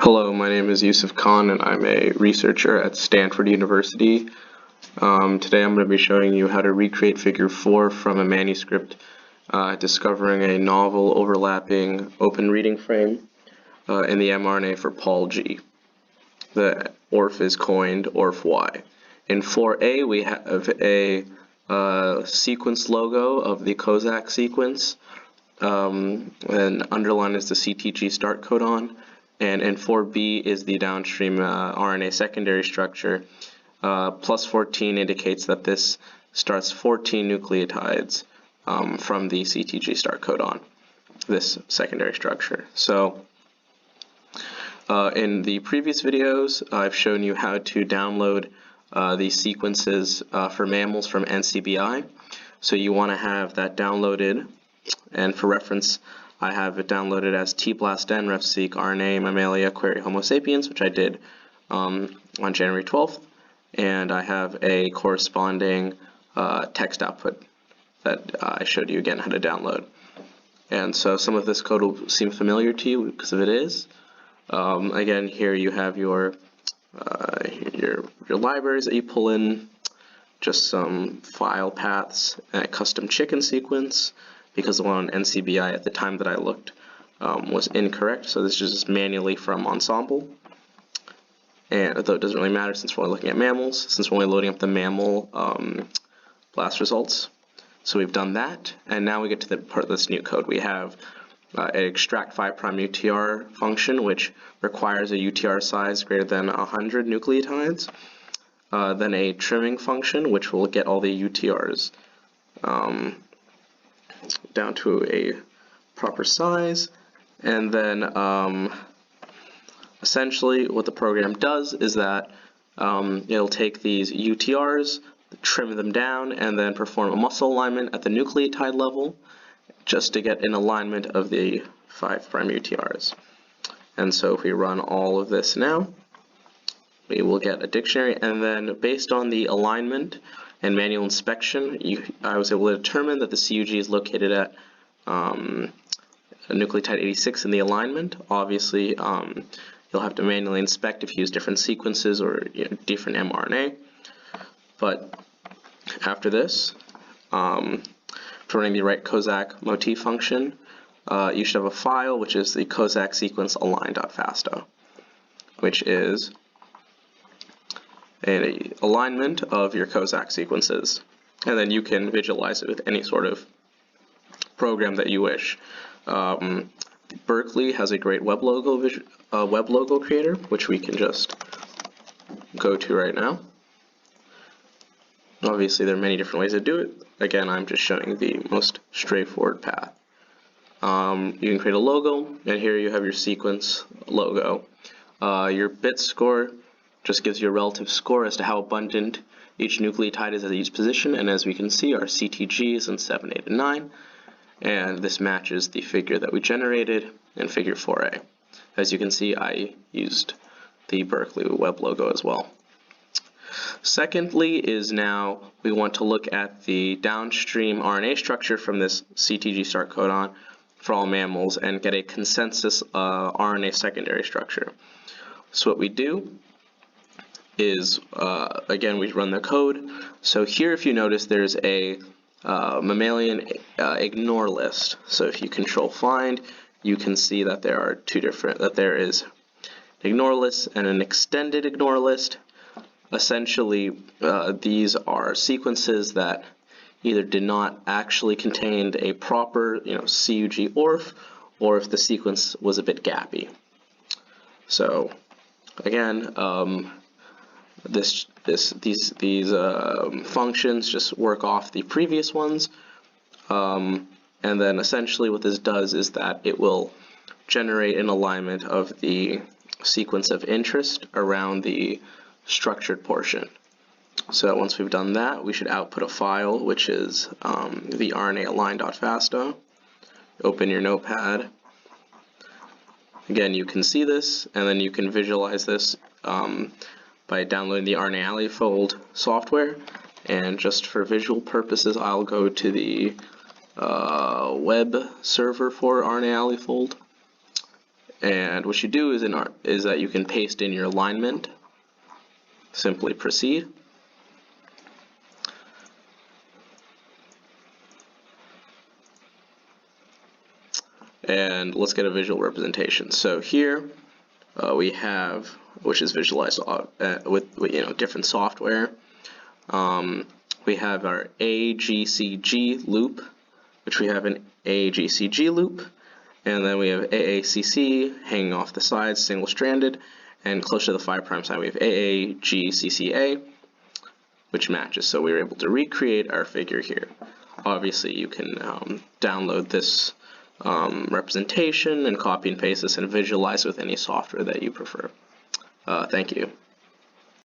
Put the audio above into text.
Hello, my name is Yusuf Khan and I'm a researcher at Stanford University. Today I'm going to be showing you how to recreate figure 4 from a manuscript discovering a novel overlapping open reading frame in the mRNA for POLG. The ORF is coined ORF-Y. In 4a we have a sequence logo of the Kozak sequence, and underline is the CTG start codon. And in 4b is the downstream RNA secondary structure. Plus 14 indicates that this starts 14 nucleotides from the CTG start codon, this secondary structure. So in the previous videos, I've shown you how to download these sequences for mammals from NCBI. So you want to have that downloaded, and for reference, I have it downloaded as tblastn refseq RNA mammalia query Homo sapiens, which I did on January 12th, and I have a corresponding text output that I showed you again how to download. And so some of this code will seem familiar to you because it is. Again, here you have your libraries that you pull in, just some file paths, and a custom chicken sequence, because the one on NCBI at the time that I looked was incorrect, so this is just manually from Ensemble. And although it doesn't really matter since we're only looking at mammals, since we're only loading up the mammal blast results. So we've done that, and now we get to the part of this new code. We have an extract 5' UTR function, which requires a UTR size greater than 100 nucleotides. Then a trimming function, which will get all the UTRs down to a proper size, and then essentially what the program does is that it'll take these UTRs, trim them down, and then perform a muscle alignment at the nucleotide level just to get an alignment of the 5' UTRs. And so if we run all of this now, we will get a dictionary, and then based on the alignment and manual inspection, I was able to determine that the CUG is located at nucleotide 86 in the alignment. Obviously, you'll have to manually inspect if you use different sequences or different mRNA. But after this, for running the right Kozak motif function, you should have a file which is the Kozak sequence align.fasta, which is an alignment of your Kozak sequences, and then you can visualize it with any sort of program that you wish. Berkeley has a great web logo creator, which we can just go to right now. Obviously, there are many different ways to do it. Again, I'm just showing the most straightforward path. You can create a logo, and here you have your sequence logo. Your bit score just gives you a relative score as to how abundant each nucleotide is at each position, and as we can see, our CTG is in 7, 8, and 9, and this matches the figure that we generated in figure 4a. As you can see, I used the Berkeley web logo as well. Secondly is now we want to look at the downstream RNA structure from this CTG start codon for all mammals and get a consensus RNA secondary structure. So what we do is, again, we run the code. So here, if you notice, there's a mammalian ignore list. So if you control find, you can see that there are there is an ignore list and an extended ignore list. Essentially, these are sequences that either did not actually contain a proper, CUG ORF, or if the sequence was a bit gappy. So again, these functions just work off the previous ones, and then essentially what this does is that it will generate an alignment of the sequence of interest around the structured portion. So once we've done that, we should output a file which is the RNA align.fasta. Open your notepad. Again, you can see this, and then you can visualize this by downloading the RNA alifold software. And just for visual purposes, I'll go to the web server for RNA alifold, And what you do is that you can paste in your alignment. Simply proceed. And let's get a visual representation. So here we have, which is visualized with different software. We have our AGCG loop, which we have an AGCG loop, and then we have AACC hanging off the sides, single-stranded, and close to the 5' side we have AAGCCA, which matches. So we were able to recreate our figure here. Obviously, you can download this representation and copy and paste this and visualize with any software that you prefer. Thank you.